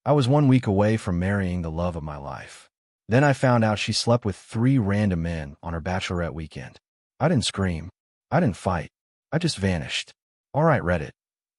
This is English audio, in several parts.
I was 1 week away from marrying the love of my life. Then I found out she slept with 3 random men on her bachelorette weekend. I didn't scream. I didn't fight. I just vanished. All right, Reddit.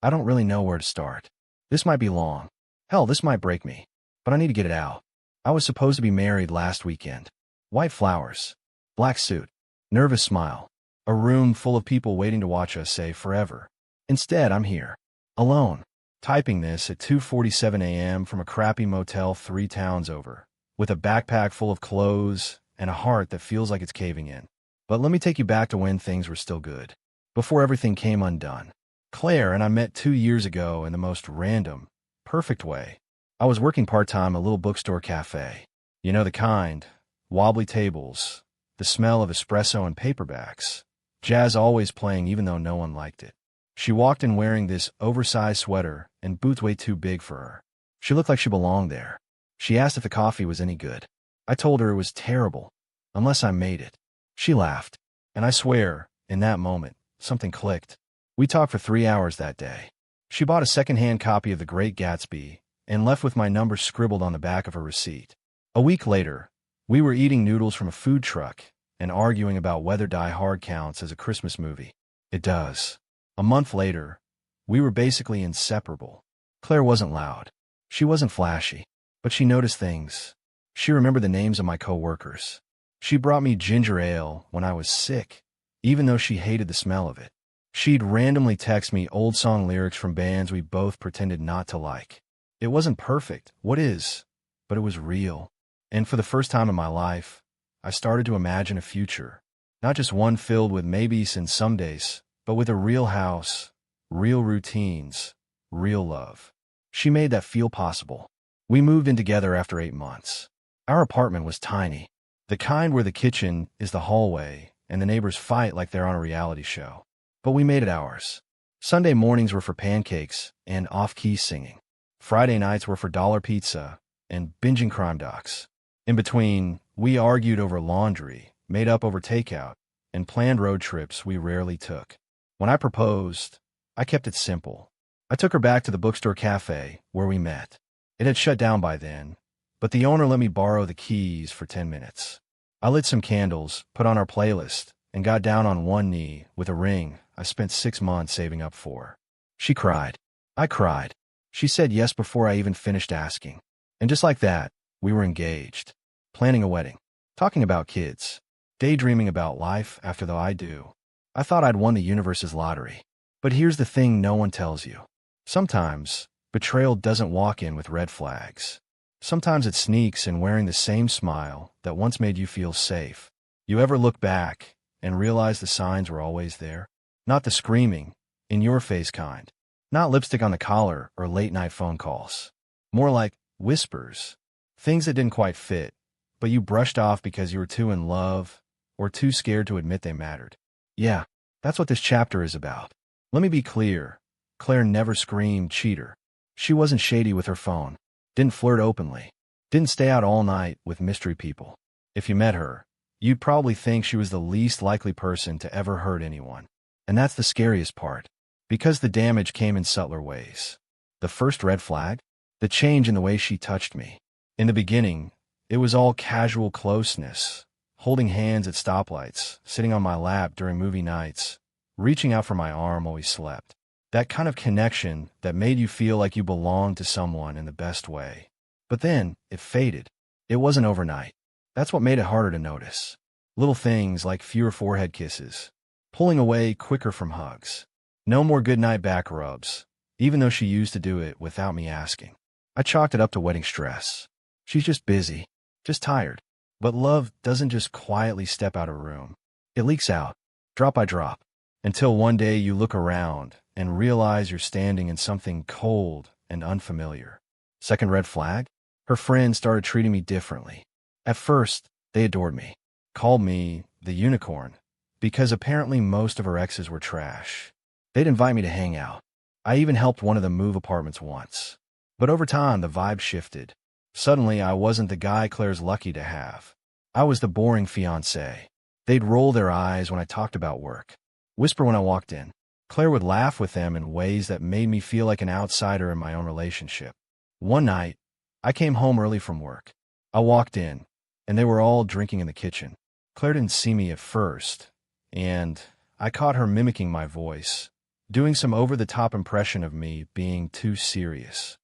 I don't really know where to start. This might be long. Hell, this might break me. But I need to get it out. I was supposed to be married last weekend. White flowers. Black suit. Nervous smile. A room full of people waiting to watch us say forever. Instead, I'm here. Alone. Typing this at 2:47 a.m. from a crappy motel 3 towns over, with a backpack full of clothes and a heart that feels like it's caving in. But let me take you back to when things were still good, before everything came undone. Claire and I met 2 years ago in the most random, perfect way. I was working part-time at a little bookstore cafe. You know the kind. Wobbly tables, the smell of espresso and paperbacks. Jazz always playing even though no one liked it. She walked in wearing this oversized sweater and boots way too big for her. She looked like she belonged there. She asked if the coffee was any good. I told her it was terrible, unless I made it. She laughed, and I swear, in that moment, something clicked. We talked for 3 hours that day. She bought a second-hand copy of The Great Gatsby and left with my number scribbled on the back of her receipt. A week later, we were eating noodles from a food truck and arguing about whether Die Hard counts as a Christmas movie. It does. A month later, we were basically inseparable. Claire wasn't loud. She wasn't flashy. But she noticed things. She remembered the names of my coworkers. She brought me ginger ale when I was sick, even though she hated the smell of it. She'd randomly text me old song lyrics from bands we both pretended not to like. It wasn't perfect, what is? But it was real. And for the first time in my life, I started to imagine a future. Not just one filled with maybes and somedays, but with a real house, real routines, real love. She made that feel possible. We moved in together after 8 months. Our apartment was tiny, the kind where the kitchen is the hallway and the neighbors fight like they're on a reality show. But we made it ours. Sunday mornings were for pancakes and off-key singing. Friday nights were for dollar pizza and binging crime docs. In between, we argued over laundry, made up over takeout, and planned road trips we rarely took. When I proposed, I kept it simple. I took her back to the bookstore cafe where we met. It had shut down by then, but the owner let me borrow the keys for 10 minutes. I lit some candles, put on our playlist, and got down on one knee with a ring I spent 6 months saving up for. She cried. I cried. She said yes before I even finished asking. And just like that, we were engaged, planning a wedding, talking about kids, daydreaming about life after the I do. I thought I'd won the universe's lottery. But here's the thing no one tells you. Sometimes, betrayal doesn't walk in with red flags. Sometimes it sneaks in wearing the same smile that once made you feel safe. You ever look back and realize the signs were always there? Not the screaming, in-your-face kind. Not lipstick on the collar or late-night phone calls. More like whispers. Things that didn't quite fit, but you brushed off because you were too in love or too scared to admit they mattered. Yeah, that's what this chapter is about. Let me be clear. Claire never screamed cheater. She wasn't shady with her phone. Didn't flirt openly. Didn't stay out all night with mystery people. If you met her, you'd probably think she was the least likely person to ever hurt anyone. And that's the scariest part, because the damage came in subtler ways. The first red flag? The change in the way she touched me. In the beginning, it was all casual closeness, holding hands at stoplights, sitting on my lap during movie nights, reaching out for my arm while we slept. That kind of connection that made you feel like you belonged to someone in the best way. But then, it faded. It wasn't overnight. That's what made it harder to notice. Little things like fewer forehead kisses, pulling away quicker from hugs. No more goodnight back rubs, even though she used to do it without me asking. I chalked it up to wedding stress. She's just busy, just tired. But love doesn't just quietly step out of a room. It leaks out, drop by drop, until one day you look around and realize you're standing in something cold and unfamiliar. Second red flag? Her friends started treating me differently. At first, they adored me, called me the unicorn, because apparently most of her exes were trash. They'd invite me to hang out. I even helped one of them move apartments once. But over time, the vibe shifted. Suddenly, I wasn't the guy Claire's lucky to have. I was the boring fiancé. They'd roll their eyes when I talked about work, whisper when I walked in. Claire would laugh with them in ways that made me feel like an outsider in my own relationship. One night, I came home early from work. I walked in, and they were all drinking in the kitchen. Claire didn't see me at first, and I caught her mimicking my voice, doing some over-the-top impression of me being too serious.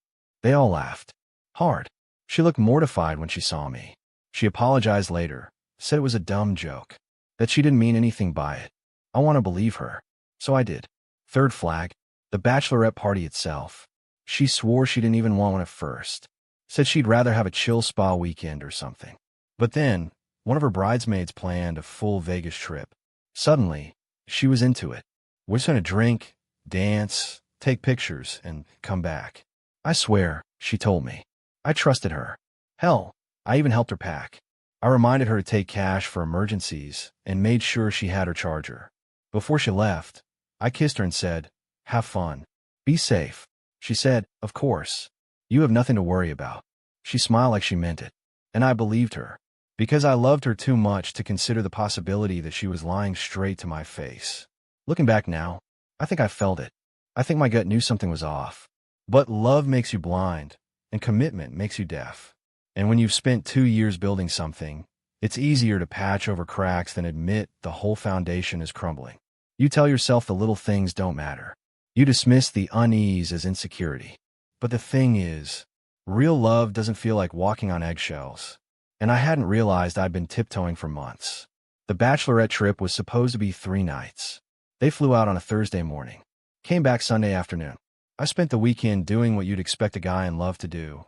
They all laughed. Hard. She looked mortified when she saw me. She apologized later, said it was a dumb joke, that she didn't mean anything by it. I want to believe her. So I did. Third flag, the bachelorette party itself. She swore she didn't even want one at first. Said she'd rather have a chill spa weekend or something. But then, one of her bridesmaids planned a full Vegas trip. Suddenly, she was into it. We're just going to drink, dance, take pictures, and come back. I swear, she told me. I trusted her. Hell, I even helped her pack. I reminded her to take cash for emergencies and made sure she had her charger. Before she left, I kissed her and said, "Have fun. Be safe." She said, "Of course. You have nothing to worry about." She smiled like she meant it, and I believed her, because I loved her too much to consider the possibility that she was lying straight to my face. Looking back now, I think I felt it. I think my gut knew something was off. But love makes you blind, and commitment makes you deaf. And when you've spent 2 years building something, it's easier to patch over cracks than admit the whole foundation is crumbling. You tell yourself the little things don't matter. You dismiss the unease as insecurity. But the thing is, real love doesn't feel like walking on eggshells. And I hadn't realized I'd been tiptoeing for months. The bachelorette trip was supposed to be 3 nights. They flew out on a Thursday morning. Came back Sunday afternoon. I spent the weekend doing what you'd expect a guy in love to do.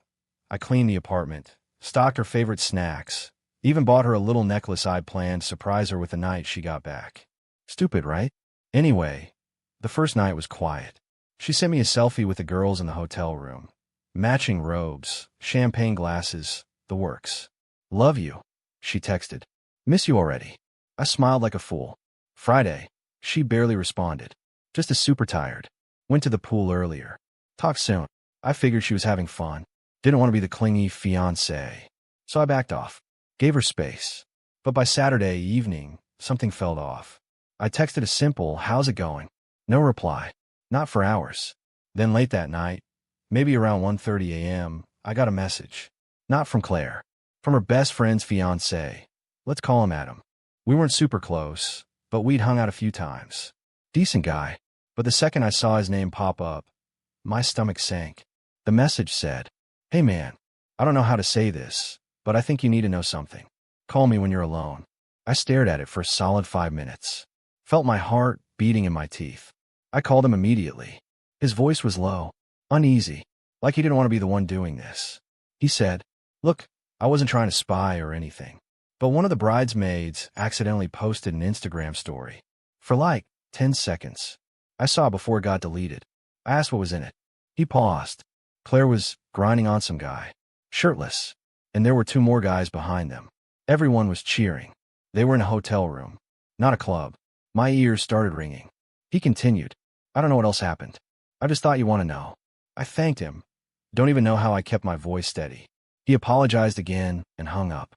I cleaned the apartment, stocked her favorite snacks, even bought her a little necklace I'd planned to surprise her with the night she got back. Stupid, right? Anyway, the first night was quiet. She sent me a selfie with the girls in the hotel room. Matching robes, champagne glasses, the works. "Love you," she texted. "Miss you already." I smiled like a fool. Friday, she barely responded. "Just super tired. Went to the pool earlier. Talk soon." I figured she was having fun. Didn't want to be the clingy fiancée. So I backed off. Gave her space. But by Saturday evening, something felt off. I texted a simple, "How's it going?" No reply. Not for hours. Then late that night, maybe around 1:30 a.m., I got a message. Not from Claire. From her best friend's fiancé. Let's call him Adam. We weren't super close, but we'd hung out a few times. Decent guy. But the second I saw his name pop up, my stomach sank. The message said, "Hey man, I don't know how to say this, but I think you need to know something. Call me when you're alone." I stared at it for a solid 5 minutes. Felt my heart beating in my teeth. I called him immediately. His voice was low, uneasy, like he didn't want to be the one doing this. He said, "Look, I wasn't trying to spy or anything, but one of the bridesmaids accidentally posted an Instagram story. For like 10 seconds. I saw it before it got deleted. I asked what was in it." He paused. Claire was grinding on some guy, shirtless, and there were 2 more guys behind them. Everyone was cheering. They were in a hotel room, not a club. My ears started ringing. He continued, "I don't know what else happened. I just thought you want to know." I thanked him. Don't even know how I kept my voice steady. He apologized again and hung up.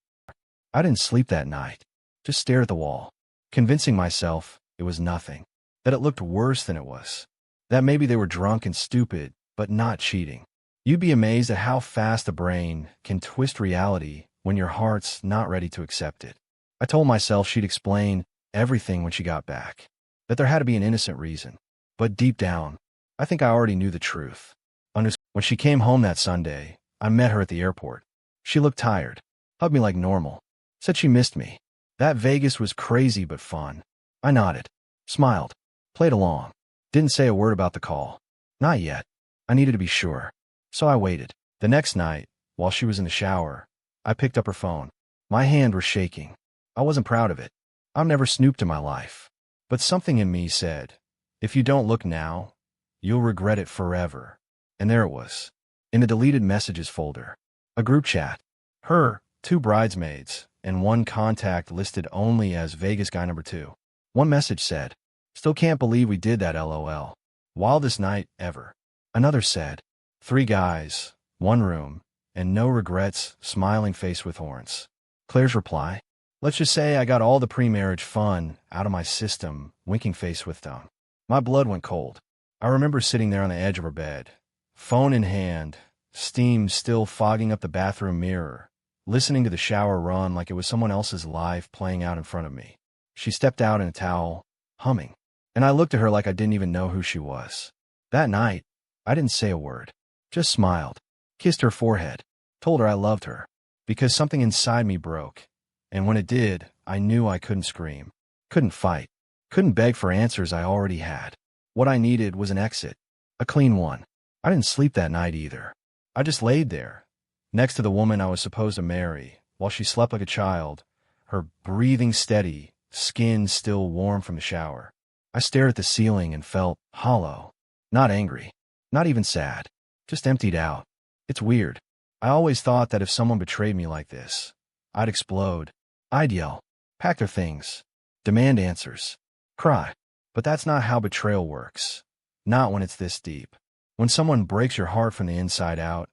I didn't sleep that night. Just stared at the wall, convincing myself it was nothing, that it looked worse than it was, that maybe they were drunk and stupid, but not cheating. You'd be amazed at how fast the brain can twist reality when your heart's not ready to accept it. I told myself she'd explain everything when she got back, that there had to be an innocent reason. But deep down, I think I already knew the truth. When she came home that Sunday, I met her at the airport. She looked tired, hugged me like normal, said she missed me. That Vegas was crazy but fun. I nodded, smiled, played along. Didn't say a word about the call. Not yet. I needed to be sure. So I waited. The next night, while she was in the shower, I picked up her phone. My hand was shaking. I wasn't proud of it. I've never snooped in my life. But something in me said, if you don't look now, you'll regret it forever. And there it was, in the deleted messages folder. A group chat. Her, 2 bridesmaids, and 1 contact listed only as Vegas guy number 2. One message said, "Still can't believe we did that, LOL. Wildest night ever." Another said, 3 guys, 1 room, and no regrets, smiling face with horns. Claire's reply, "Let's just say I got all the pre-marriage fun out of my system," winking face with tone. My blood went cold. I remember sitting there on the edge of her bed, phone in hand, steam still fogging up the bathroom mirror, listening to the shower run like it was someone else's life playing out in front of me. She stepped out in a towel, humming, and I looked at her like I didn't even know who she was. That night, I didn't say a word, just smiled, kissed her forehead, told her I loved her, because something inside me broke, and when it did, I knew I couldn't scream, couldn't fight, couldn't beg for answers I already had. What I needed was an exit, a clean one. I didn't sleep that night either. I just laid there, next to the woman I was supposed to marry, while she slept like a child, her breathing steady, skin still warm from the shower. I stared at the ceiling and felt hollow, not angry, not even sad, just emptied out. It's weird. I always thought that if someone betrayed me like this, I'd explode. I'd yell, pack their things, demand answers, cry. But that's not how betrayal works. Not when it's this deep. When someone breaks your heart from the inside out,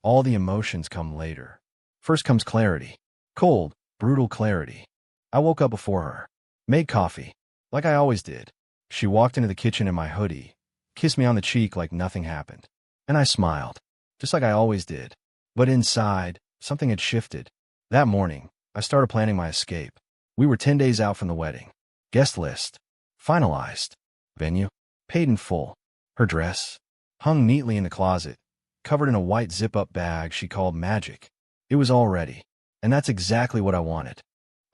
all the emotions come later. First comes clarity. Cold, brutal clarity. I woke up before her, made coffee, like I always did. She walked into the kitchen in my hoodie, kissed me on the cheek like nothing happened. And I smiled, just like I always did. But inside, something had shifted. That morning, I started planning my escape. We were 10 days out from the wedding. Guest list, finalized. Venue, paid in full. Her dress, hung neatly in the closet, covered in a white zip-up bag she called magic. It was all ready, and that's exactly what I wanted.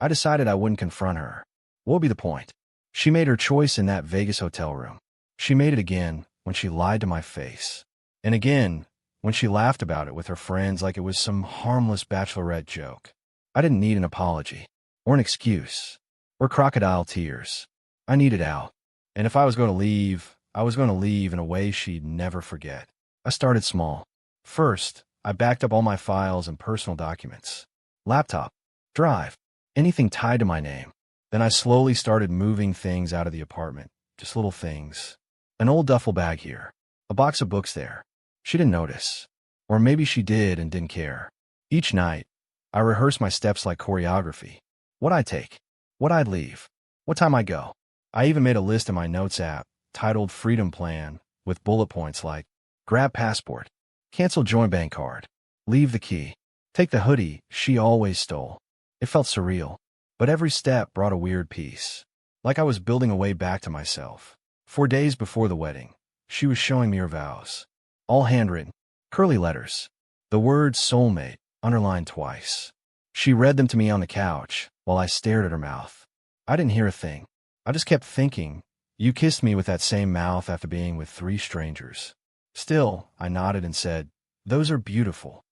I decided I wouldn't confront her. What would be the point? She made her choice in that Vegas hotel room. She made it again when she lied to my face. And again, when she laughed about it with her friends like it was some harmless bachelorette joke. I didn't need an apology, or an excuse, or crocodile tears. I needed out. And if I was going to leave, I was going to leave in a way she'd never forget. I started small. First, I backed up all my files and personal documents. Laptop, drive, anything tied to my name. Then I slowly started moving things out of the apartment, just little things. An old duffel bag here, a box of books there. She didn't notice. Or maybe she did and didn't care. Each night, I rehearsed my steps like choreography. What I'd take, what I'd leave, what time I'd go. I even made a list in my notes app, titled Freedom Plan, with bullet points like, grab passport, cancel joint bank card, leave the key, take the hoodie she always stole. It felt surreal, but every step brought a weird peace. Like I was building a way back to myself. 4 days before the wedding, she was showing me her vows. All handwritten, curly letters. The word soulmate, underlined twice. She read them to me on the couch, while I stared at her mouth. I didn't hear a thing. I just kept thinking, you kissed me with that same mouth after being with 3 strangers. Still, I nodded and said, those are beautiful.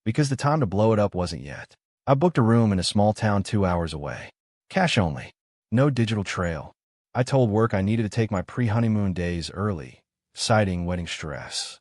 Because the time to blow it up wasn't yet. I booked a room in a small town 2 hours away. Cash only. No digital trail. I told work I needed to take my pre-honeymoon days early, citing wedding stress.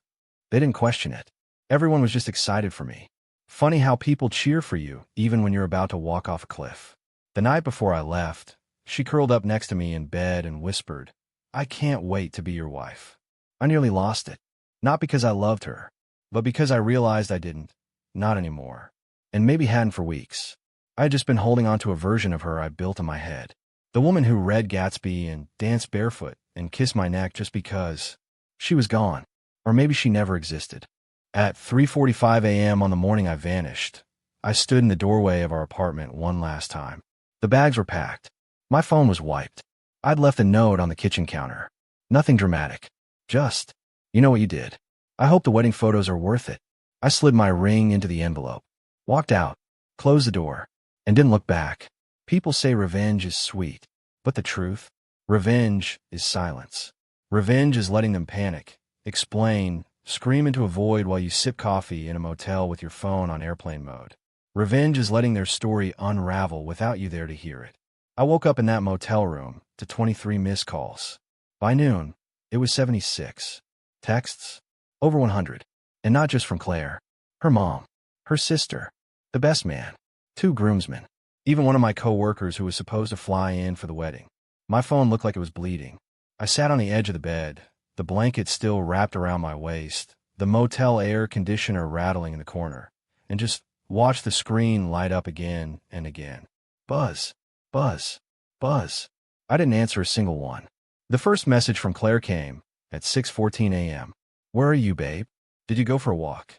They didn't question it. Everyone was just excited for me. Funny how people cheer for you, even when you're about to walk off a cliff. The night before I left, she curled up next to me in bed and whispered, I can't wait to be your wife. I nearly lost it. Not because I loved her, but because I realized I didn't. Not anymore. And maybe hadn't for weeks. I had just been holding on to a version of her I built in my head. The woman who read Gatsby and danced barefoot and kissed my neck just because. She was gone. Or maybe she never existed. At 3:45 a.m. on the morning I vanished, I stood in the doorway of our apartment one last time. The bags were packed. My phone was wiped. I'd left a note on the kitchen counter. Nothing dramatic. Just, you know what you did. I hope the wedding photos are worth it. I slid my ring into the envelope, walked out, closed the door, and didn't look back. People say revenge is sweet, but the truth? Revenge is silence. Revenge is letting them panic, explain, scream into a void while you sip coffee in a motel with your phone on airplane mode. Revenge is letting their story unravel without you there to hear it. I woke up in that motel room to 23 missed calls. By noon, it was 76. Texts? Over 100. And not just from Claire. Her mom. Her sister. The best man. 2 groomsmen. Even one of my co-workers who was supposed to fly in for the wedding. My phone looked like it was bleeding. I sat on the edge of the bed, the blanket still wrapped around my waist, the motel air conditioner rattling in the corner, and just watched the screen light up again and again. Buzz. Buzz. Buzz. I didn't answer a single one. The first message from Claire came at 6:14 a.m. Where are you, babe? Did you go for a walk?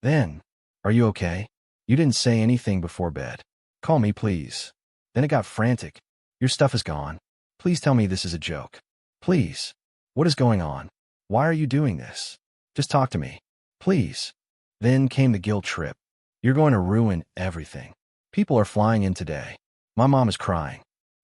Then, are you okay? You didn't say anything before bed. Call me, please. Then it got frantic. Your stuff is gone. Please tell me this is a joke. Please. What is going on? Why are you doing this? Just talk to me. Please. Then came the guilt trip. You're going to ruin everything. People are flying in today. My mom is crying.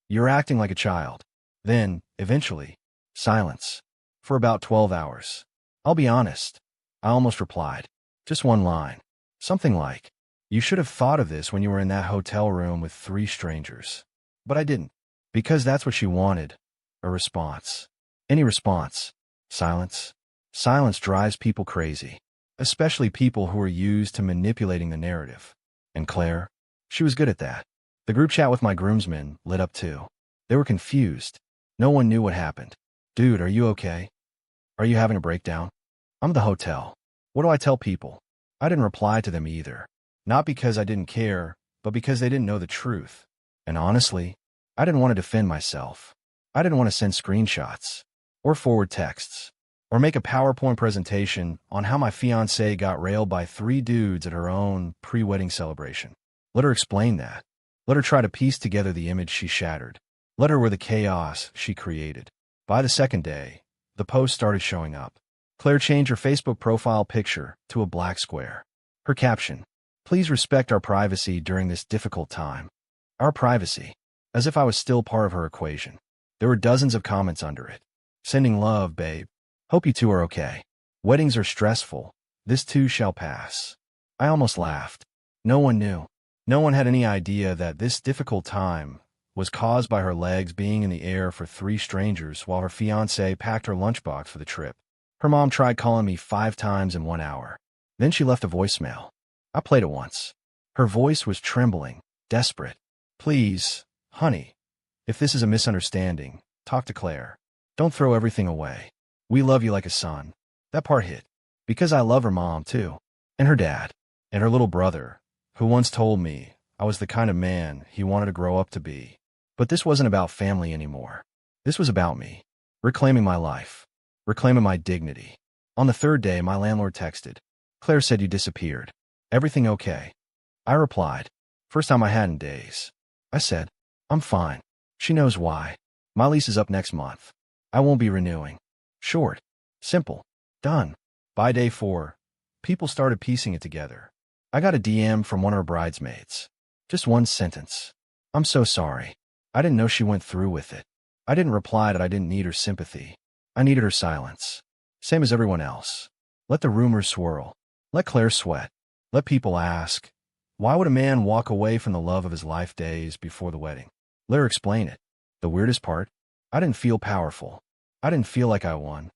You're acting like a child. Then, eventually, silence. For about 12 hours. I'll be honest. I almost replied. Just one line. Something like, you should have thought of this when you were in that hotel room with 3 strangers. But I didn't. Because that's what she wanted. A response. Any response. Silence. Silence drives people crazy. Especially people who are used to manipulating the narrative. And Claire? She was good at that. The group chat with my groomsmen lit up too. They were confused. No one knew what happened. Dude, are you okay? Are you having a breakdown? I'm at the hotel. What do I tell people? I didn't reply to them either. Not because I didn't care, but because they didn't know the truth. And honestly, I didn't want to defend myself. I didn't want to send screenshots, or forward texts, or make a PowerPoint presentation on how my fiancée got railed by 3 dudes at her own pre-wedding celebration. Let her explain that. Let her try to piece together the image she shattered. Let her wear the chaos she created. By the second day, the posts started showing up. Claire changed her Facebook profile picture to a black square. Her caption, please respect our privacy during this difficult time. Our privacy. As if I was still part of her equation. There were dozens of comments under it. Sending love, babe. Hope you two are okay. Weddings are stressful. This too shall pass. I almost laughed. No one knew. No one had any idea that this difficult time was caused by her legs being in the air for 3 strangers while her fiancé packed her lunchbox for the trip. Her mom tried calling me 5 times in 1 hour. Then she left a voicemail. I played it once. Her voice was trembling, desperate. Please, honey, if this is a misunderstanding, talk to Claire. Don't throw everything away. We love you like a son. That part hit. Because I love her mom, too. And her dad. And her little brother, who once told me I was the kind of man he wanted to grow up to be. But this wasn't about family anymore. This was about me. Reclaiming my life. Reclaiming my dignity. On the 3rd day, my landlord texted. Claire said you disappeared. Everything okay? I replied. First time I had in days. I said, I'm fine. She knows why. My lease is up next month. I won't be renewing. Short. Simple. Done. By day 4, people started piecing it together. I got a DM from one of her bridesmaids. Just one sentence. I'm so sorry. I didn't know she went through with it. I didn't reply that I didn't need her sympathy. I needed her silence. Same as everyone else. Let the rumors swirl. Let Claire sweat. Let people ask, why would a man walk away from the love of his life days before the wedding? Let her explain it. The weirdest part? I didn't feel powerful. I didn't feel like I won.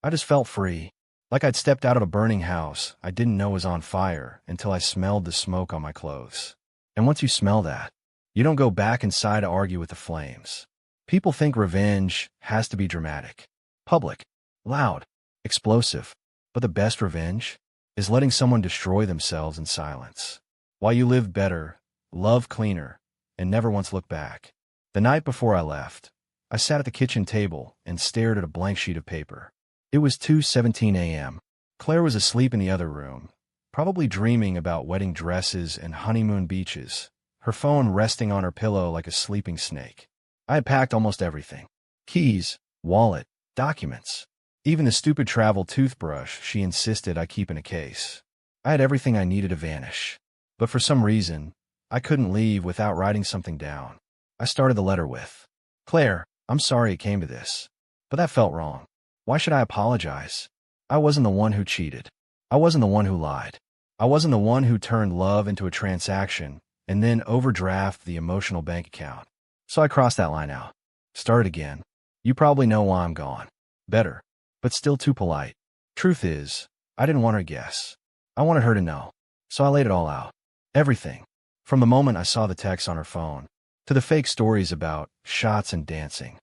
I just felt free. Like I'd stepped out of a burning house I didn't know was on fire until I smelled the smoke on my clothes. And once you smell that, you don't go back inside to argue with the flames. People think revenge has to be dramatic, public, loud, explosive. But the best revenge is letting someone destroy themselves in silence. While you live better, love cleaner, and never once look back. The night before I left, I sat at the kitchen table and stared at a blank sheet of paper. It was 2:17 a.m. Claire was asleep in the other room, probably dreaming about wedding dresses and honeymoon beaches, her phone resting on her pillow like a sleeping snake. I had packed almost everything. Keys, wallet, documents. Even the stupid travel toothbrush she insisted I keep in a case. I had everything I needed to vanish. But for some reason, I couldn't leave without writing something down. I started the letter with, Claire, I'm sorry it came to this. But that felt wrong. Why should I apologize? I wasn't the one who cheated. I wasn't the one who lied. I wasn't the one who turned love into a transaction and then overdraft the emotional bank account. So I crossed that line out. Started again. You probably know why I'm gone. Better. But still too polite. Truth is, I didn't want her to guess. I wanted her to know. So I laid it all out. Everything. From the moment I saw the text on her phone, to the fake stories about shots and dancing,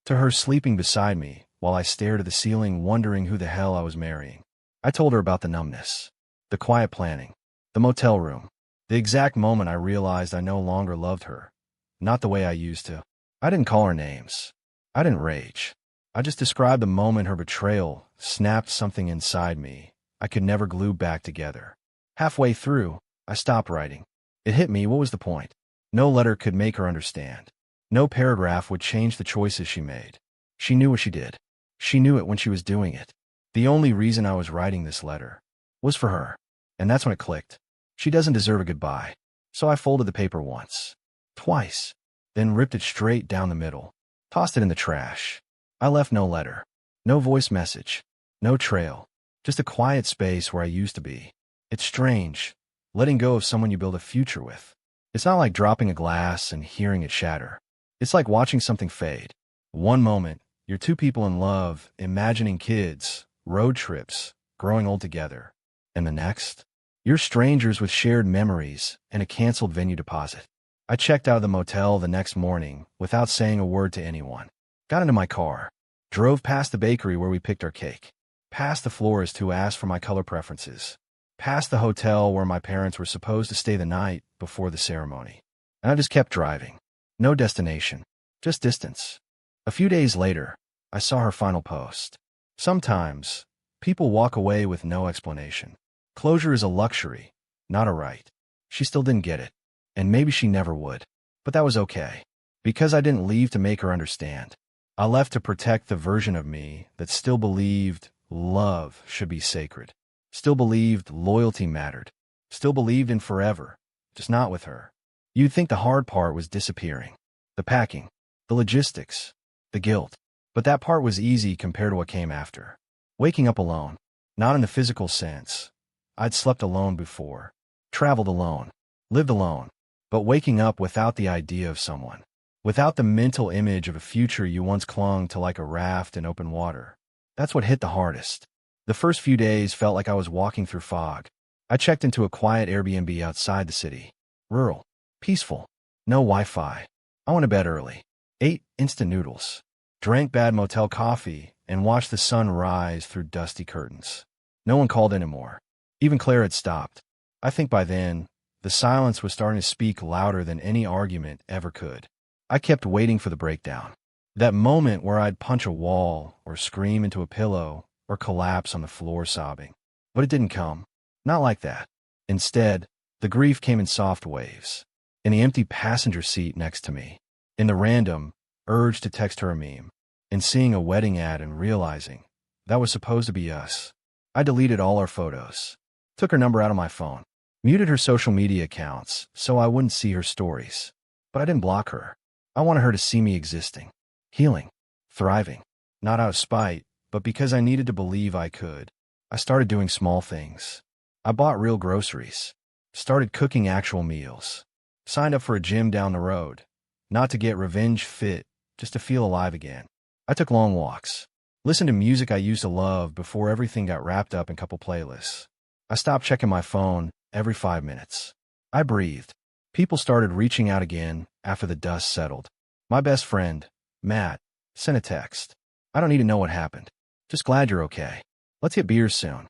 to her sleeping beside me while I stared at the ceiling wondering who the hell I was marrying. I told her about the numbness, the quiet planning, the motel room, the exact moment I realized I no longer loved her, not the way I used to. I didn't call her names. I didn't rage. I just described the moment her betrayal snapped something inside me I could never glue back together. Halfway through, I stopped writing. It hit me, what was the point? No letter could make her understand. No paragraph would change the choices she made. She knew what she did. She knew it when she was doing it. The only reason I was writing this letter was for her. And that's when it clicked. She doesn't deserve a goodbye. So I folded the paper once, twice, then ripped it straight down the middle, tossed it in the trash. I left no letter, no voice message, no trail, just a quiet space where I used to be. It's strange, letting go of someone you build a future with. It's not like dropping a glass and hearing it shatter. It's like watching something fade. One moment, you're two people in love, imagining kids, road trips, growing old together. And the next, you're strangers with shared memories and a canceled venue deposit. I checked out of the motel the next morning without saying a word to anyone. Got into my car, drove past the bakery where we picked our cake, past the florist who asked for my color preferences, past the hotel where my parents were supposed to stay the night before the ceremony. And I just kept driving. No destination, just distance. A few days later, I saw her final post. Sometimes, people walk away with no explanation. Closure is a luxury, not a right. She still didn't get it, and maybe she never would. But that was okay, because I didn't leave to make her understand. I left to protect the version of me that still believed love should be sacred, still believed loyalty mattered, still believed in forever, just not with her. You'd think the hard part was disappearing, the packing, the logistics, the guilt. But that part was easy compared to what came after. Waking up alone, not in the physical sense. I'd slept alone before, traveled alone, lived alone, but waking up without the idea of someone, without the mental image of a future you once clung to like a raft in open water. That's what hit the hardest. The first few days felt like I was walking through fog. I checked into a quiet Airbnb outside the city. Rural, peaceful, no Wi-Fi. I went to bed early, ate instant noodles, drank bad motel coffee, and watched the sun rise through dusty curtains. No one called anymore. Even Claire had stopped. I think by then, the silence was starting to speak louder than any argument ever could. I kept waiting for the breakdown. That moment where I'd punch a wall, or scream into a pillow, or collapse on the floor sobbing. But it didn't come. Not like that. Instead, the grief came in soft waves. In the empty passenger seat next to me. In the random urge to text her a meme. In seeing a wedding ad and realizing that was supposed to be us. I deleted all our photos. Took her number out of my phone. Muted her social media accounts so I wouldn't see her stories. But I didn't block her. I wanted her to see me existing, healing, thriving. Not out of spite, but because I needed to believe I could. I started doing small things. I bought real groceries. Started cooking actual meals. Signed up for a gym down the road. Not to get revenge fit, just to feel alive again. I took long walks. Listened to music I used to love before everything got wrapped up in a couple playlists. I stopped checking my phone every 5 minutes. I breathed. People started reaching out again after the dust settled. My best friend, Matt, sent a text. I don't need to know what happened. Just glad you're okay. Let's get beers soon.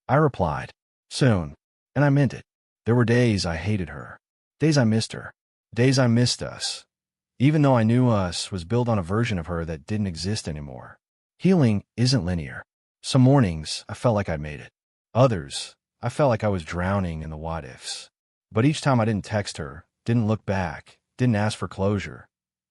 I replied, soon, and I meant it. There were days I hated her. Days I missed her. Days I missed us. Even though I knew us was built on a version of her that didn't exist anymore. Healing isn't linear. Some mornings, I felt like I'd made it. Others, I felt like I was drowning in the what-ifs. But each time I didn't text her, didn't look back, didn't ask for closure,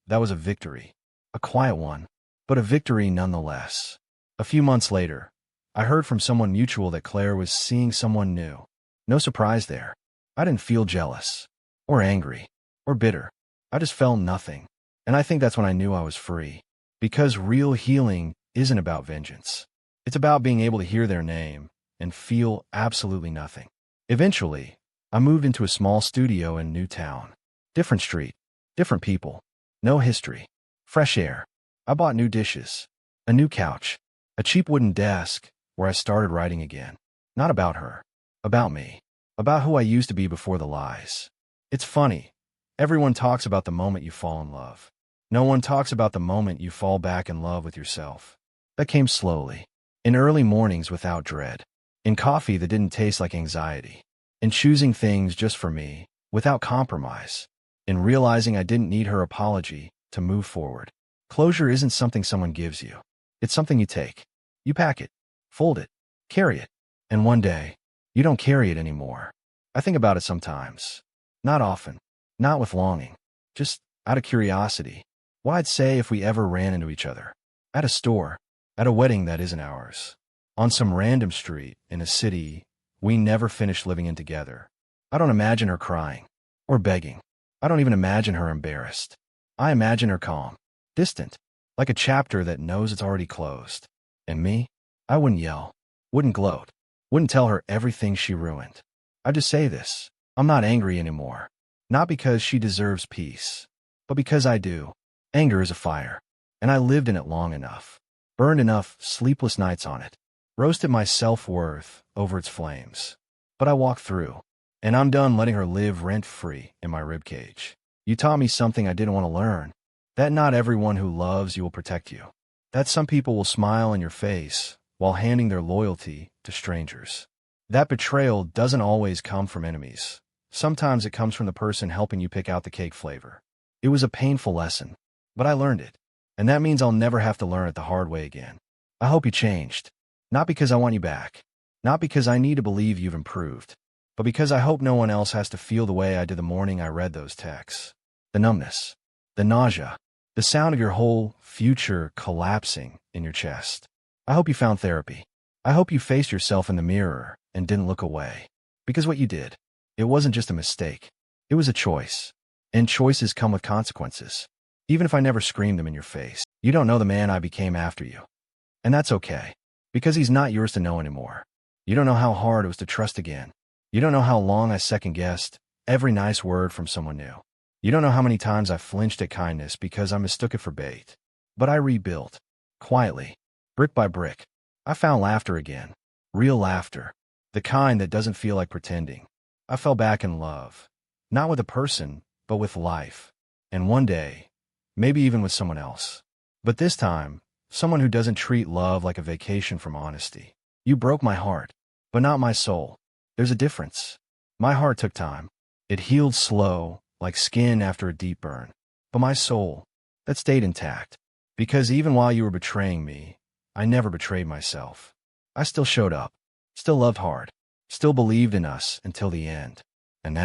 that was a victory. A quiet one, but a victory nonetheless. A few months later, I heard from someone mutual that Claire was seeing someone new. No surprise there. I didn't feel jealous, or angry, or bitter. I just felt nothing. And I think that's when I knew I was free. Because real healing isn't about vengeance. It's about being able to hear their name and feel absolutely nothing. Eventually, I moved into a small studio in a new town. Different street, different people, no history, fresh air. I bought new dishes, a new couch, a cheap wooden desk where I started writing again. Not about her, about me, about who I used to be before the lies. It's funny. Everyone talks about the moment you fall in love. No one talks about the moment you fall back in love with yourself. That came slowly, in early mornings without dread, in coffee that didn't taste like anxiety, in choosing things just for me, without compromise, in realizing I didn't need her apology to move forward. Closure isn't something someone gives you. It's something you take. You pack it, fold it, carry it, and one day, You don't carry it anymore. I think about it sometimes. Not often. Not with longing. Just out of curiosity. What I'd say if we ever ran into each other. At a store. At a wedding that isn't ours. On some random street in a city we never finished living in together. I don't imagine her crying. Or begging. I don't even imagine her embarrassed. I imagine her calm. Distant. Like a chapter that knows it's already closed. And me? I wouldn't yell. Wouldn't gloat. Wouldn't tell her everything she ruined. I'd just say this. I'm not angry anymore. Not because she deserves peace. But because I do. Anger is a fire. And I lived in it long enough. Burned enough sleepless nights on it. Roasted my self-worth over its flames. But I walked through. And I'm done letting her live rent-free in my ribcage. You taught me something I didn't want to learn. That not everyone who loves you will protect you. That some people will smile in your face while handing their loyalty to strangers. That betrayal doesn't always come from enemies. Sometimes it comes from the person helping you pick out the cake flavor. It was a painful lesson, but I learned it. And that means I'll never have to learn it the hard way again. I hope you changed. Not because I want you back. Not because I need to believe you've improved. But because I hope no one else has to feel the way I did the morning I read those texts. The numbness. The nausea. The sound of your whole future collapsing in your chest. I hope you found therapy. I hope you faced yourself in the mirror and didn't look away. Because what you did, it wasn't just a mistake. It was a choice. And choices come with consequences. Even if I never screamed them in your face. You don't know the man I became after you. And that's okay. Because he's not yours to know anymore. You don't know how hard it was to trust again. You don't know how long I second-guessed every nice word from someone new. You don't know how many times I flinched at kindness because I mistook it for bait. But I rebuilt. Quietly. Brick by brick. I found laughter again. Real laughter. The kind that doesn't feel like pretending. I fell back in love. Not with a person, but with life. And one day, maybe even with someone else. But this time, someone who doesn't treat love like a vacation from honesty. You broke my heart, but not my soul. There's a difference. My heart took time. It healed slow, like skin after a deep burn. But my soul, that stayed intact. Because even while you were betraying me, I never betrayed myself. I still showed up. Still loved hard. Still believed in us until the end. And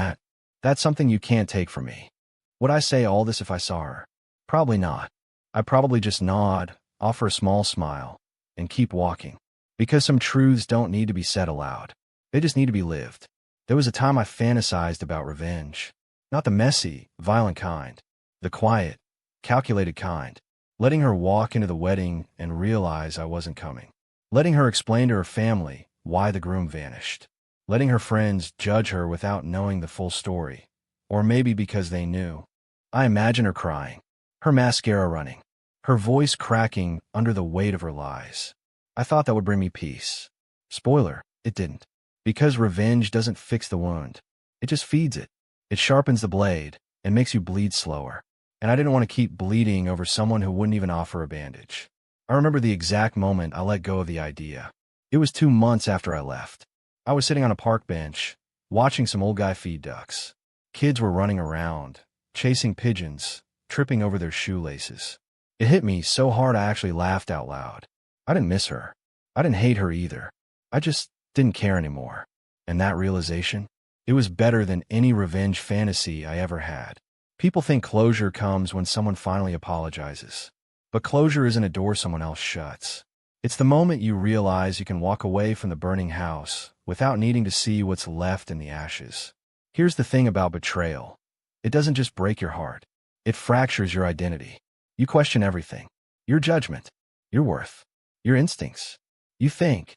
that's something you can't take from me. Would I say all this if I saw her? Probably not. I'd probably just nod, offer a small smile, and keep walking. Because some truths don't need to be said aloud. They just need to be lived. There was a time I fantasized about revenge. Not the messy, violent kind. The quiet, calculated kind. Letting her walk into the wedding and realize I wasn't coming. Letting her explain to her family why the groom vanished. Letting her friends judge her without knowing the full story. Or maybe because they knew. I imagine her crying. Her mascara running. Her voice cracking under the weight of her lies. I thought that would bring me peace. Spoiler, it didn't. Because revenge doesn't fix the wound. It just feeds it. It sharpens the blade and makes you bleed slower. And I didn't want to keep bleeding over someone who wouldn't even offer a bandage. I remember the exact moment I let go of the idea. It was 2 months after I left. I was sitting on a park bench, watching some old guy feed ducks. Kids were running around, chasing pigeons, tripping over their shoelaces. It hit me so hard I actually laughed out loud. I didn't miss her. I didn't hate her either. I just didn't care anymore. And that realization? It was better than any revenge fantasy I ever had. People think closure comes when someone finally apologizes. But closure isn't a door someone else shuts. It's the moment you realize you can walk away from the burning house without needing to see what's left in the ashes. Here's the thing about betrayal. It doesn't just break your heart. It fractures your identity. You question everything. Your judgment. Your worth. Your instincts. You think,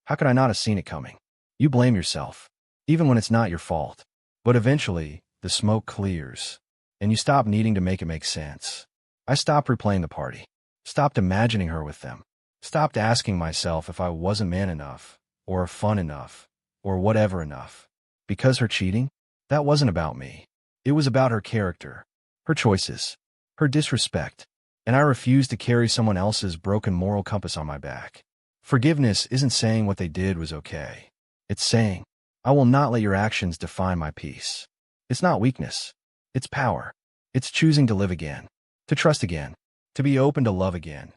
how could I not have seen it coming? You blame yourself, even when it's not your fault. But eventually, the smoke clears, and you stop needing to make it make sense. I stopped replaying the party. Stopped imagining her with them. Stopped asking myself if I wasn't man enough, or fun enough, or whatever enough. Because her cheating? That wasn't about me. It was about her character, her choices, her disrespect, and I refused to carry someone else's broken moral compass on my back. Forgiveness isn't saying what they did was okay. It's saying, I will not let your actions define my peace. It's not weakness. It's power. It's choosing to live again, to trust again, to be open to love again.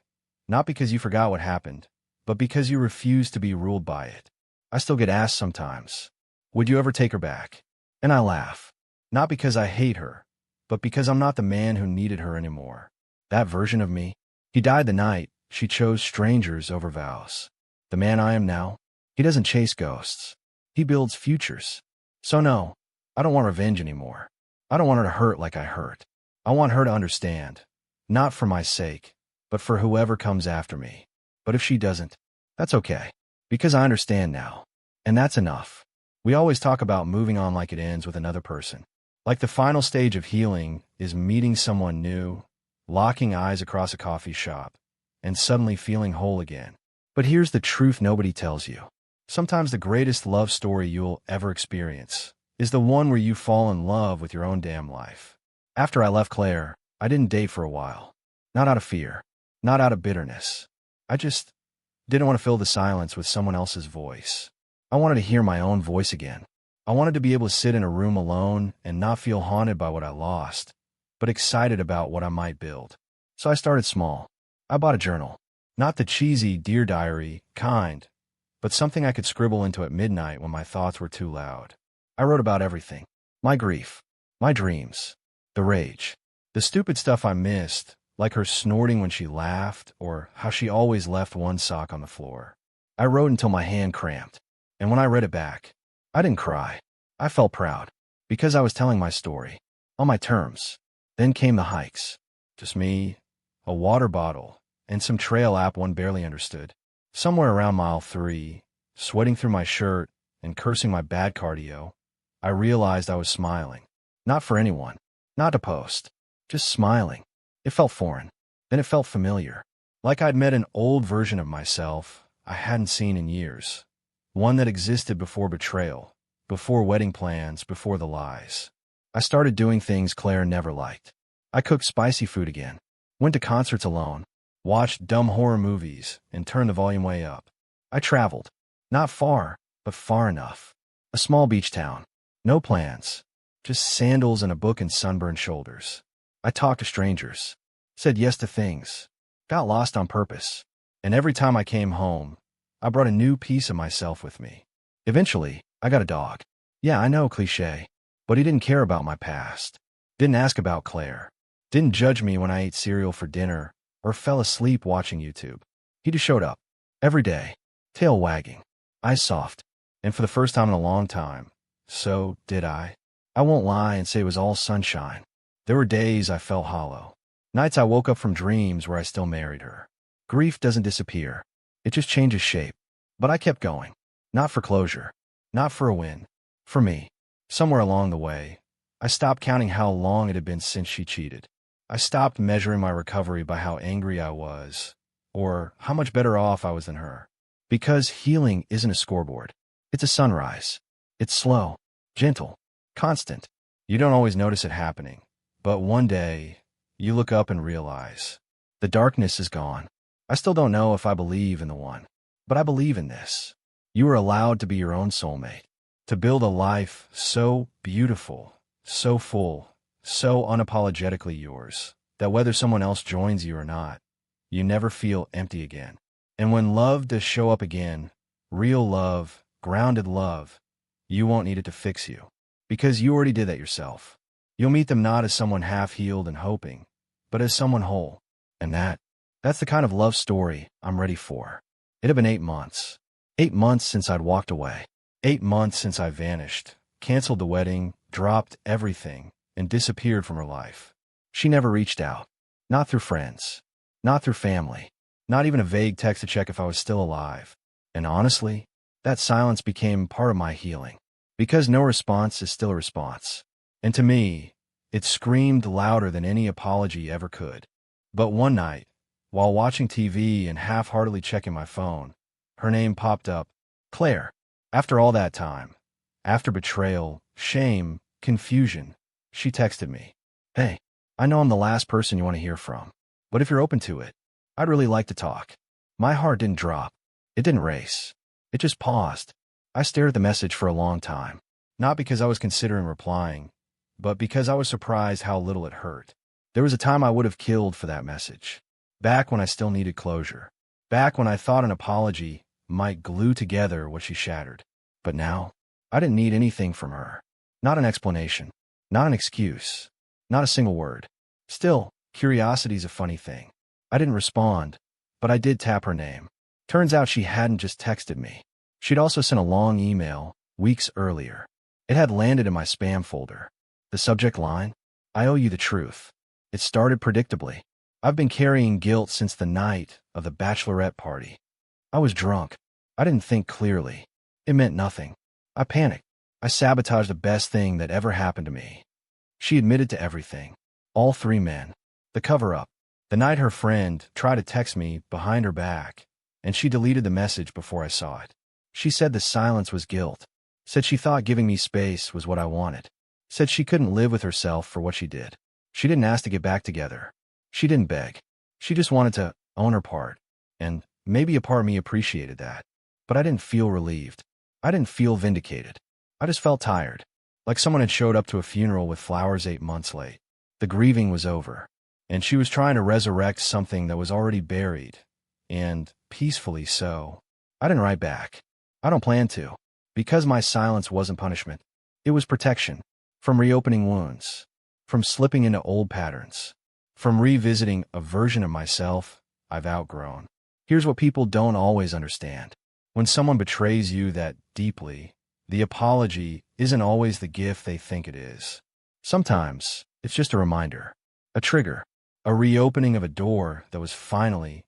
Not because you forgot what happened, but because you refuse to be ruled by it. I still get asked sometimes, would you ever take her back? And I laugh. Not because I hate her, but because I'm not the man who needed her anymore. That version of me, he died the night she chose strangers over vows. The man I am now, he doesn't chase ghosts. He builds futures. So no, I don't want revenge anymore. I don't want her to hurt like I hurt. I want her to understand, not for my sake, but for whoever comes after me. But if she doesn't, that's okay, because I understand now. And that's enough. We always talk about moving on like it ends with another person. Like the final stage of healing is meeting someone new, locking eyes across a coffee shop, and suddenly feeling whole again. But here's the truth nobody tells you. Sometimes the greatest love story you'll ever experience is the one where you fall in love with your own damn life. After I left Claire, I didn't date for a while. Not out of fear, not out of bitterness. I just didn't want to fill the silence with someone else's voice. I wanted to hear my own voice again. I wanted to be able to sit in a room alone and not feel haunted by what I lost, but excited about what I might build. So I started small. I bought a journal. Not the cheesy Dear Diary kind, but something I could scribble into at midnight when my thoughts were too loud. I wrote about everything. My grief, my dreams, the rage, the stupid stuff I missed, like her snorting when she laughed or how she always left one sock on the floor. I wrote until my hand cramped, and when I read it back, I didn't cry. I felt proud, because I was telling my story, on my terms. Then came the hikes. Just me, a water bottle, and some trail app one barely understood. Somewhere around mile 3, sweating through my shirt and cursing my bad cardio, I realized I was smiling. Not for anyone, not to post, just smiling. It felt foreign. Then it felt familiar. Like I'd met an old version of myself I hadn't seen in years. One that existed before betrayal, before wedding plans, before the lies. I started doing things Claire never liked. I cooked spicy food again, went to concerts alone, watched dumb horror movies, and turned the volume way up. I traveled. Not far, but far enough. A small beach town. No plans. Just sandals and a book and sunburned shoulders. I talked to strangers. Said yes to things. Got lost on purpose. And every time I came home, I brought a new piece of myself with me. Eventually, I got a dog. Yeah, I know, cliché. But he didn't care about my past. Didn't ask about Claire. Didn't judge me when I ate cereal for dinner or fell asleep watching YouTube. He just showed up. Every day. Tail wagging. Eyes soft. And for the first time in a long time, so did I. I won't lie and say it was all sunshine. There were days I felt hollow. Nights I woke up from dreams where I still married her. Grief doesn't disappear. It just changes shape. But I kept going. Not for closure. Not for a win. For me. Somewhere along the way, I stopped counting how long it had been since she cheated. I stopped measuring my recovery by how angry I was, or how much better off I was than her. Because healing isn't a scoreboard. It's a sunrise. It's slow, gentle, constant. You don't always notice it happening, but one day, you look up and realize the darkness is gone. I still don't know if I believe in the one, but I believe in this. You are allowed to be your own soulmate, to build a life so beautiful, so full, so unapologetically yours, that whether someone else joins you or not, you never feel empty again. And when love does show up again, real love, grounded love, you won't need it to fix you, because you already did that yourself. You'll meet them not as someone half-healed and hoping, but as someone whole. And that's the kind of love story I'm ready for. It had been 8 months. 8 months since I'd walked away. 8 months since I vanished, canceled the wedding, dropped everything, and disappeared from her life. She never reached out. Not through friends. Not through family. Not even a vague text to check if I was still alive. And honestly, that silence became part of my healing. Because no response is still a response. And to me, it screamed louder than any apology ever could. But one night, while watching TV and half-heartedly checking my phone, her name popped up. Claire. After all that time, after betrayal, shame, confusion, she texted me. Hey, I know I'm the last person you want to hear from, but if you're open to it, I'd really like to talk. My heart didn't drop. It didn't race. It just paused. I stared at the message for a long time, not because I was considering replying, but because I was surprised how little it hurt. There was a time I would have killed for that message. Back when I still needed closure. Back when I thought an apology might glue together what she shattered. But now, I didn't need anything from her. Not an explanation. Not an excuse. Not a single word. Still, curiosity's a funny thing. I didn't respond, but I did tap her name. Turns out she hadn't just texted me. She'd also sent a long email, weeks earlier. It had landed in my spam folder. The subject line? I owe you the truth. It started predictably. I've been carrying guilt since the night of the bachelorette party. I was drunk. I didn't think clearly. It meant nothing. I panicked. I sabotaged the best thing that ever happened to me. She admitted to everything. All three men. The cover-up. The night her friend tried to text me behind her back, and she deleted the message before I saw it. She said the silence was guilt. Said she thought giving me space was what I wanted. Said she couldn't live with herself for what she did. She didn't ask to get back together. She didn't beg. She just wanted to own her part. And maybe a part of me appreciated that. But I didn't feel relieved. I didn't feel vindicated. I just felt tired. Like someone had showed up to a funeral with flowers 8 months late. The grieving was over. And she was trying to resurrect something that was already buried. And peacefully so. I didn't write back. I don't plan to. Because my silence wasn't punishment. It was protection. From reopening wounds. From slipping into old patterns. From revisiting a version of myself I've outgrown. Here's what people don't always understand. When someone betrays you that deeply, the apology isn't always the gift they think it is. Sometimes, it's just a reminder. A trigger. A reopening of a door that was finally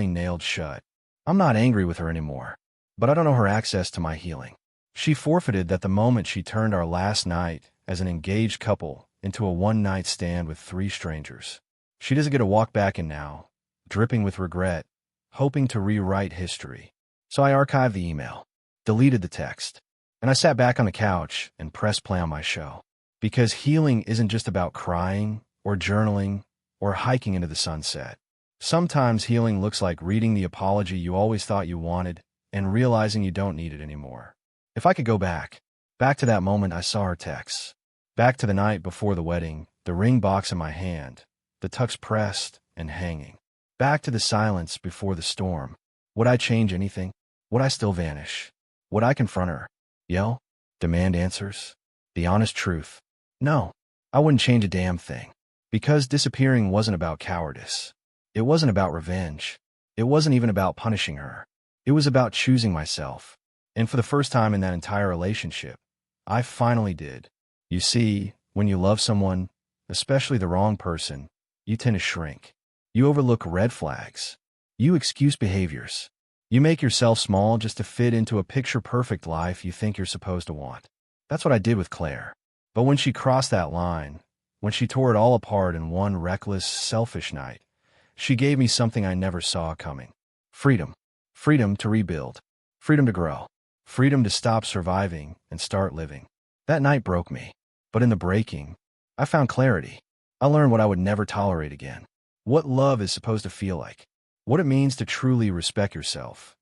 nailed shut. I'm not angry with her anymore. But I don't know her access to my healing. She forfeited that the moment she turned our last night as an engaged couple into a one-night stand with 3 strangers. She doesn't get to walk back in now, dripping with regret, hoping to rewrite history. So I archived the email, deleted the text, and I sat back on the couch and pressed play on my show. Because healing isn't just about crying or journaling or hiking into the sunset. Sometimes healing looks like reading the apology you always thought you wanted and realizing you don't need it anymore. If I could go back to that moment I saw her text, back to the night before the wedding, the ring box in my hand, the tux pressed and hanging, back to the silence before the storm, would I change anything? Would I still vanish? Would I confront her? Yell? Demand answers? The honest truth? No, I wouldn't change a damn thing. Because disappearing wasn't about cowardice. It wasn't about revenge. It wasn't even about punishing her. It was about choosing myself. And for the first time in that entire relationship, I finally did. You see, when you love someone, especially the wrong person, you tend to shrink. You overlook red flags. You excuse behaviors. You make yourself small just to fit into a picture-perfect life you think you're supposed to want. That's what I did with Claire. But when she crossed that line, when she tore it all apart in one reckless, selfish night, she gave me something I never saw coming. Freedom. Freedom to rebuild. Freedom to grow. Freedom to stop surviving and start living. That night broke me. But in the breaking, I found clarity. I learned what I would never tolerate again. What love is supposed to feel like. What it means to truly respect yourself,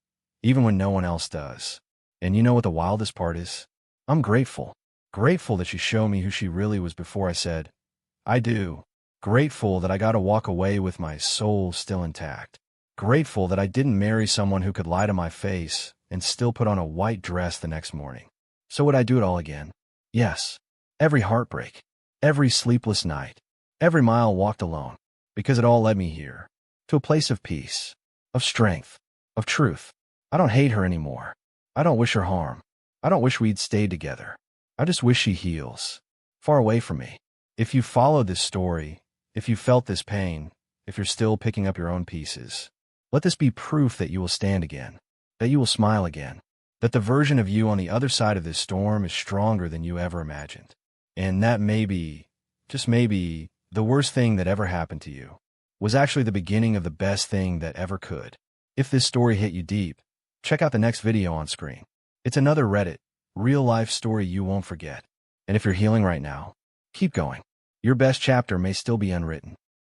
even when no one else does. And you know what the wildest part is? I'm grateful. Grateful that she showed me who she really was before I said, I do. Grateful that I got to walk away with my soul still intact. Grateful that I didn't marry someone who could lie to my face and still put on a white dress the next morning. So would I do it all again? Yes. Every heartbreak. Every sleepless night. Every mile walked alone. Because it all led me here. To a place of peace. Of strength. Of truth. I don't hate her anymore. I don't wish her harm. I don't wish we'd stayed together. I just wish she heals. Far away from me. If you followed this story, if you felt this pain, if you're still picking up your own pieces, let this be proof that you will stand again, that you will smile again, that the version of you on the other side of this storm is stronger than you ever imagined. And that maybe, just maybe, the worst thing that ever happened to you was actually the beginning of the best thing that ever could. If this story hit you deep, check out the next video on screen. It's another Reddit, real-life story you won't forget. And if you're healing right now, keep going. Your best chapter may still be unwritten.